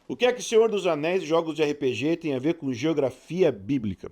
O que é que Senhor dos Anéis e jogos de RPG tem a ver com geografia bíblica?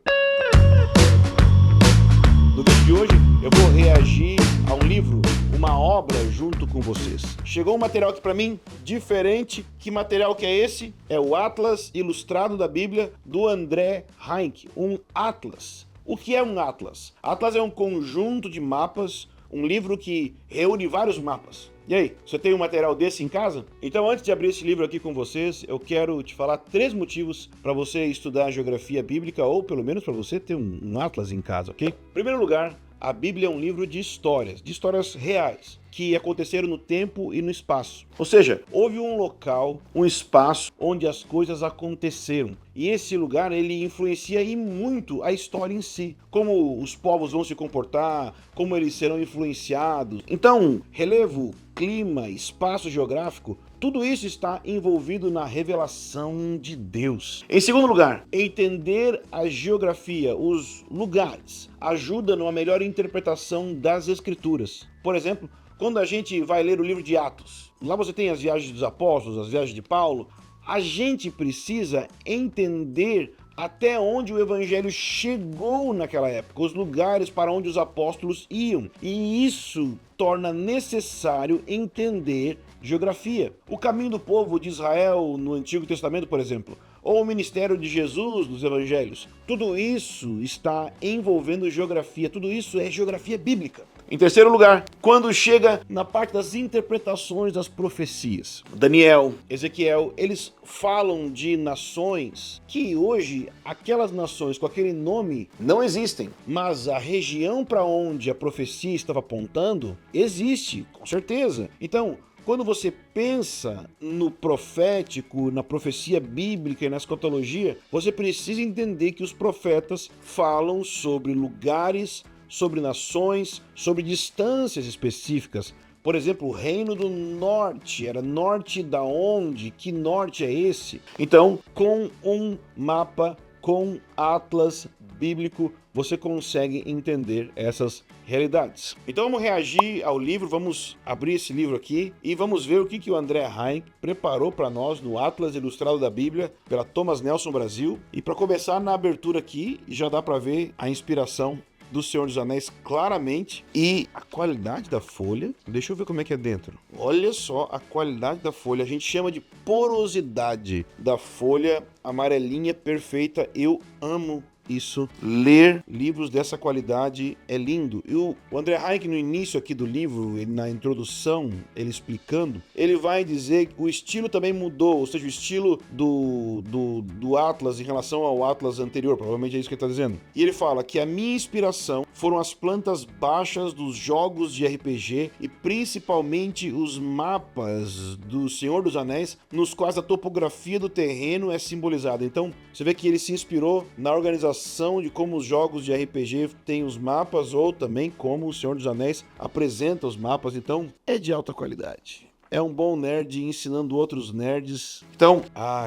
No vídeo de hoje eu vou reagir a um livro, uma obra junto com vocês. Chegou um material aqui para mim diferente. Que material que é esse? É o Atlas Ilustrado da Bíblia do André Heinck, um atlas. O que é um atlas? Atlas é um conjunto de mapas, um livro que reúne vários mapas. E aí, você tem um material desse em casa? Então, antes de abrir esse livro aqui com vocês, eu quero te falar 3 motivos para você estudar a geografia bíblica, ou pelo menos para você ter um atlas em casa, ok? Em primeiro lugar, a Bíblia é um livro de histórias reais, que aconteceram no tempo e no espaço. Ou seja, houve um local, um espaço onde as coisas aconteceram. E esse lugar, ele influencia e muito a história em si. Como os povos vão se comportar, como eles serão influenciados. Então, relevo, clima, espaço geográfico, tudo isso está envolvido na revelação de Deus. Em segundo lugar, entender a geografia, os lugares, ajuda numa melhor interpretação das Escrituras. Por exemplo, quando a gente vai ler o livro de Atos, lá você tem as viagens dos apóstolos, as viagens de Paulo, a gente precisa entender até onde o evangelho chegou naquela época, os lugares para onde os apóstolos iam. E isso torna necessário entender geografia. O caminho do povo de Israel no Antigo Testamento, por exemplo, ou o ministério de Jesus nos evangelhos. Tudo isso está envolvendo geografia, tudo isso é geografia bíblica. Em terceiro lugar, quando chega na parte das interpretações das profecias, Daniel, Ezequiel, eles falam de nações que hoje, aquelas nações com aquele nome não existem, mas a região para onde a profecia estava apontando existe, com certeza. Então, quando você pensa no profético, na profecia bíblica e na escatologia, você precisa entender que os profetas falam sobre lugares, sobre nações, sobre distâncias específicas. Por exemplo, o reino do norte, era norte da onde? Que norte é esse? Então, com um mapa, com atlas bíblico, você consegue entender essas realidades. Então vamos reagir ao livro, vamos abrir esse livro aqui e vamos ver o que o André Heinck preparou para nós no Atlas Ilustrado da Bíblia, pela Thomas Nelson Brasil. E para começar na abertura aqui, já dá para ver a inspiração do Senhor dos Anéis claramente e a qualidade da folha. Deixa eu ver como é que é dentro. Olha só a qualidade da folha. A gente chama de porosidade da folha amarelinha perfeita. Eu amo isso. Ler livros dessa qualidade é lindo. E o André Heinck, no início aqui do livro, na introdução, ele explicando, ele vai dizer que o estilo também mudou, ou seja, o estilo do Atlas em relação ao Atlas anterior, provavelmente é isso que ele está dizendo. E ele fala que a minha inspiração foram as plantas baixas dos jogos de RPG e principalmente os mapas do Senhor dos Anéis, nos quais a topografia do terreno é simbolizada. Então, você vê que ele se inspirou na organização de como os jogos de RPG têm os mapas, ou também como o Senhor dos Anéis apresenta os mapas. Então, é de alta qualidade. É um bom nerd ensinando outros nerds. Então,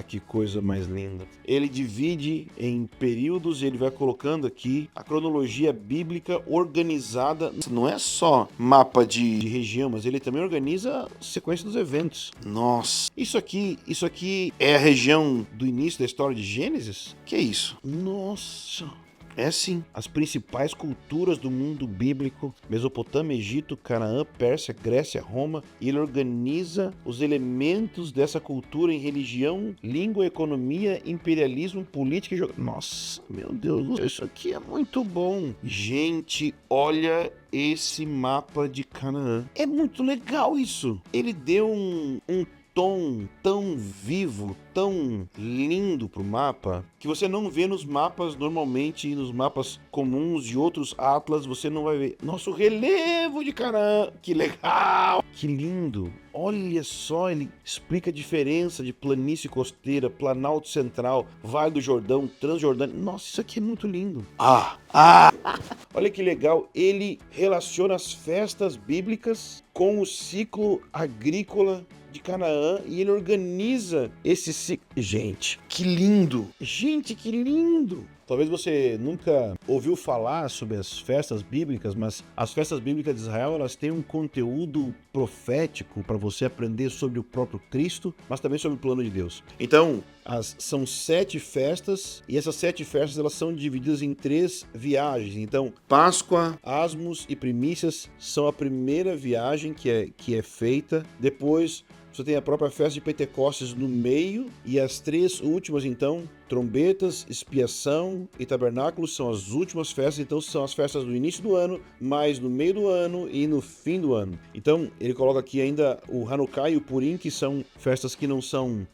que coisa mais linda. Ele divide em períodos e ele vai colocando aqui a cronologia bíblica organizada. Não é só mapa de região, mas ele também organiza a sequência dos eventos. Nossa, isso aqui é a região do início da história de Gênesis? Que é isso? Nossa. É sim, as principais culturas do mundo bíblico: Mesopotâmia, Egito, Canaã, Pérsia, Grécia, Roma. E ele organiza os elementos dessa cultura em religião, língua, economia, imperialismo, política e jogo. Nossa, meu Deus, isso aqui é muito bom. Gente, olha esse mapa de Canaã. É muito legal isso. Ele deu um tom tão vivo, tão lindo pro mapa, que você não vê nos mapas normalmente, nos mapas comuns de outros atlas, você não vai ver. Nosso relevo de Canaã, que legal! Que lindo! Olha só, ele explica a diferença de planície costeira, Planalto Central, Vale do Jordão, Transjordânia. Nossa, isso aqui é muito lindo. Olha que legal, ele relaciona as festas bíblicas com o ciclo agrícola de Canaã e ele organiza esse ciclo. Gente, que lindo! Gente, que lindo! Talvez você nunca ouviu falar sobre as festas bíblicas, mas as festas bíblicas de Israel, elas têm um conteúdo profético para você aprender sobre o próprio Cristo, mas também sobre o plano de Deus. Então, são 7 festas, e essas 7 festas elas são divididas em 3 viagens. Então, Páscoa, Asmos e Primícias são a primeira viagem que é feita. Depois, você tem a própria festa de Pentecostes no meio, e as 3 últimas, então, trombetas, expiação e tabernáculos são as últimas festas. Então são as festas do início do ano, mais no meio do ano e no fim do ano. Então ele coloca aqui ainda o Hanukkah e o Purim, que são festas que não são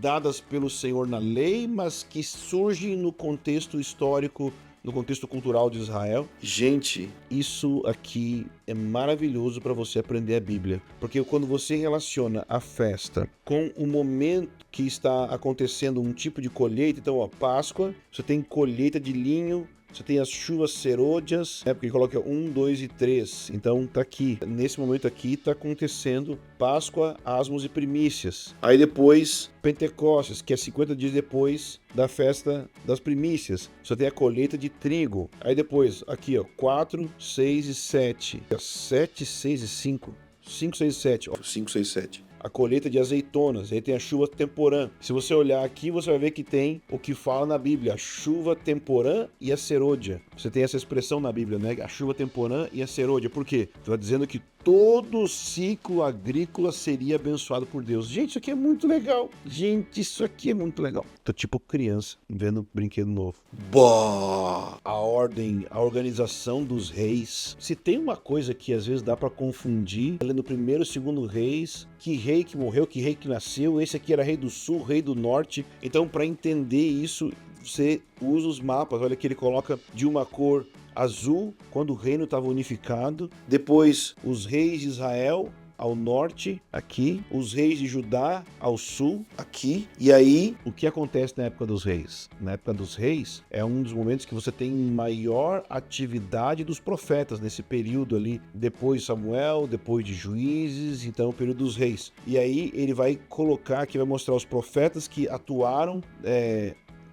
dadas pelo Senhor na lei, mas que surgem no contexto histórico, no contexto cultural de Israel. Gente, isso aqui é maravilhoso para você aprender a Bíblia, porque quando você relaciona a festa com o momento que está acontecendo um tipo de colheita, então, Páscoa, você tem colheita de linho, você tem as chuvas serôdias, porque ele coloca 1, 2 e 3. Então tá aqui, nesse momento aqui tá acontecendo Páscoa, Asmos e Primícias. Aí depois Pentecostes, que é 50 dias depois da festa das primícias. Você tem a colheita de trigo. Aí depois, aqui 4, 6 e 7. 7, 6 e 5. 5, 6 e 7. 5, 6 e 7. A colheita de azeitonas, aí tem a chuva temporã. Se você olhar aqui, você vai ver que tem o que fala na Bíblia, a chuva temporã e a serôdia. Você tem essa expressão na Bíblia, né? A chuva temporã e a serôdia. Por quê? Está dizendo que todo o ciclo agrícola seria abençoado por Deus. Gente, isso aqui é muito legal. Gente, isso aqui é muito legal. Tô tipo criança vendo brinquedo novo. Boa! A ordem, a organização dos reis. Se tem uma coisa que às vezes dá pra confundir, lendo primeiro e segundo reis, que rei que morreu, que rei que nasceu, esse aqui era rei do sul, rei do norte. Então, para entender isso, você usa os mapas. Olha que ele coloca de uma cor azul, quando o reino estava unificado. Depois, os reis de Israel ao norte, aqui. Os reis de Judá ao sul, aqui. E aí, o que acontece na época dos reis? Na época dos reis, é um dos momentos que você tem maior atividade dos profetas, nesse período ali, depois de Samuel, depois de Juízes, então o período dos reis. E aí, ele vai colocar aqui, vai mostrar os profetas que atuaram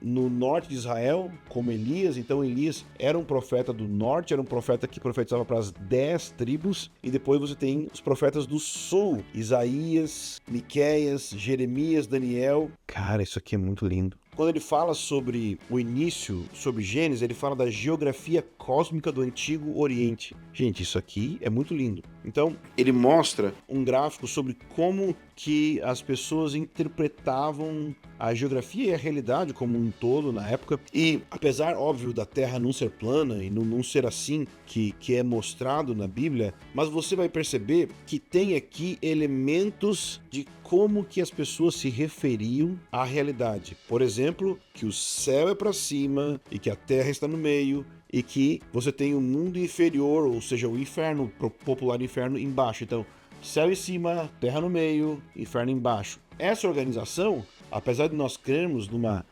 no norte de Israel, como Elias. Então Elias era um profeta do norte, era um profeta que profetizava para as 10 tribos, e depois você tem os profetas do sul, Isaías, Miqueias, Jeremias, Daniel. Cara, isso aqui é muito lindo. Quando ele fala sobre o início, sobre Gênesis, ele fala da geografia cósmica do Antigo Oriente. Gente, isso aqui é muito lindo. Então, ele mostra um gráfico sobre como que as pessoas interpretavam a geografia e a realidade como um todo na época. E apesar, óbvio, da Terra não ser plana e não ser assim que é mostrado na Bíblia, mas você vai perceber que tem aqui elementos de como que as pessoas se referiam à realidade. Por exemplo, que o céu é para cima e que a terra está no meio, e que você tem o mundo inferior, ou seja, o inferno, o popular inferno, embaixo. Então, céu em cima, terra no meio, inferno embaixo. Essa organização, apesar de nós crermos numa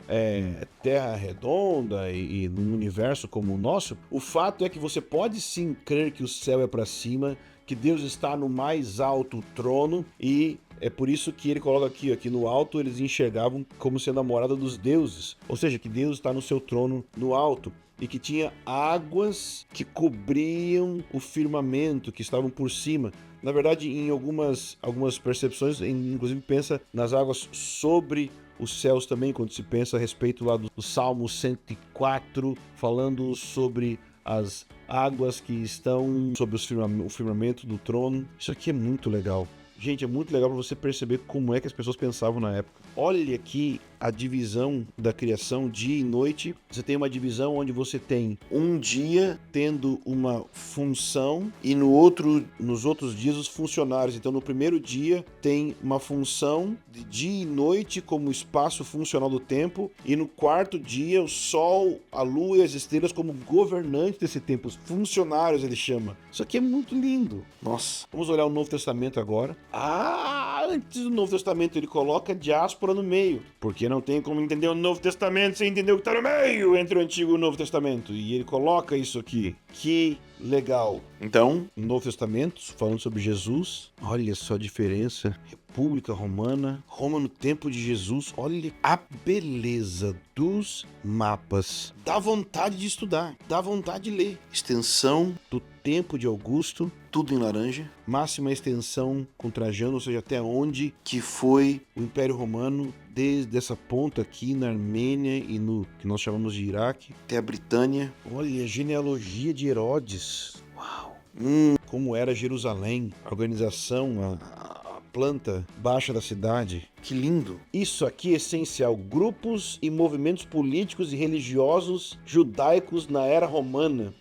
terra redonda e num universo como o nosso, o fato é que você pode sim crer que o céu é para cima, que Deus está no mais alto trono, e é por isso que ele coloca aqui no alto eles enxergavam como sendo a morada dos deuses, ou seja, que Deus está no seu trono no alto, e que tinha águas que cobriam o firmamento, que estavam por cima. Na verdade, em algumas percepções, inclusive pensa nas águas sobre os céus também, quando se pensa a respeito lá do Salmo 104, falando sobre as águas que estão sobre o firmamento do trono. Isso aqui é muito legal. Gente, é muito legal para você perceber como é que as pessoas pensavam na época. Olha aqui a divisão da criação, dia e noite. Você tem uma divisão onde você tem um dia tendo uma função e nos outros dias os funcionários. Então no primeiro dia tem uma função de dia e noite como espaço funcional do tempo, e no quarto dia o sol, a lua e as estrelas como governantes desse tempo, os funcionários ele chama. Isso aqui é muito lindo. Nossa, vamos olhar o Novo Testamento agora. Antes do Novo Testamento ele coloca diáspora no meio, porque não tem como entender o Novo Testamento sem entender o que está no meio entre o Antigo e o Novo Testamento. E ele coloca isso aqui. Que legal. Então, no Novo Testamento, falando sobre Jesus, olha só a diferença. República Romana, Roma no tempo de Jesus, olha a beleza dos mapas. Dá vontade de estudar, dá vontade de ler. Extensão do tempo de Augusto, tudo em laranja. Máxima extensão com Trajano, ou seja, até onde que foi o Império Romano, desde essa ponta aqui na Armênia e no que nós chamamos de Iraque, até a Britânia. Olha a genealogia de Herodes. Uau! Como era Jerusalém, a organização, a planta baixa da cidade. Que lindo! Isso aqui é essencial. Grupos e movimentos políticos e religiosos judaicos na era romana.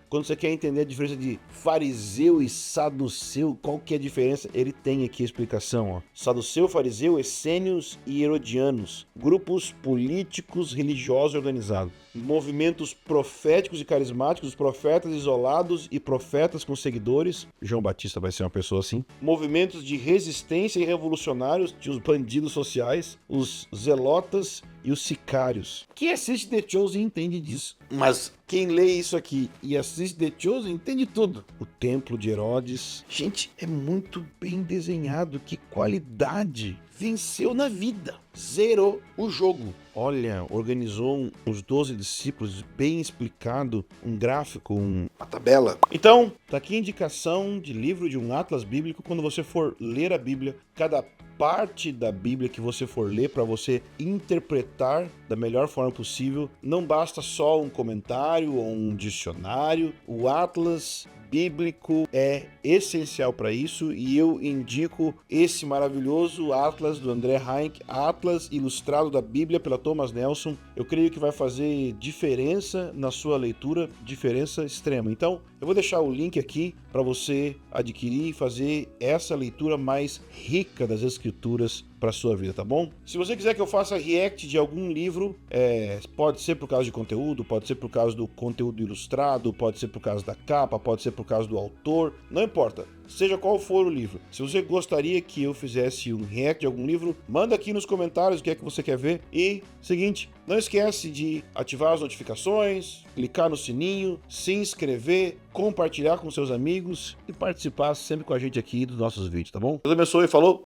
Quando você quer entender a diferença de fariseu e saduceu, qual que é a diferença? Ele tem aqui a explicação. Ó. Saduceu, fariseu, essênios e herodianos. Grupos políticos, religiosos organizados. Movimentos proféticos e carismáticos, profetas isolados e profetas com seguidores. João Batista vai ser uma pessoa assim. Movimentos de resistência e revolucionários, de os bandidos sociais, os zelotas e os sicários. Quem assiste The Chosen entende disso. Mas quem lê isso aqui e assiste The Chosen entende tudo. O Templo de Herodes. Gente, é muito bem desenhado. Que qualidade. Venceu na vida. Zerou o jogo. Olha, organizou os 12 discípulos, bem explicado, um gráfico, uma tabela. Então, tá aqui a indicação de livro de um atlas bíblico. Quando você for ler a Bíblia, cada parte da Bíblia que você for ler para você interpretar da melhor forma possível, não basta só um comentário ou um dicionário. O atlas bíblico é essencial para isso e eu indico esse maravilhoso Atlas do André Heinck, Atlas Ilustrado da Bíblia pela Thomas Nelson. Eu creio que vai fazer diferença na sua leitura, diferença extrema. Então, eu vou deixar o link aqui para você adquirir e fazer essa leitura mais rica das Escrituras para sua vida, tá bom? Se você quiser que eu faça react de algum livro, pode ser por causa de conteúdo, pode ser por causa do conteúdo ilustrado, pode ser por causa da capa, pode ser por causa do autor, não importa. Seja qual for o livro. Se você gostaria que eu fizesse um react de algum livro, manda aqui nos comentários o que é que você quer ver. E, seguinte, não esquece de ativar as notificações, clicar no sininho, se inscrever, compartilhar com seus amigos e participar sempre com a gente aqui dos nossos vídeos, tá bom? Deus abençoe, falou!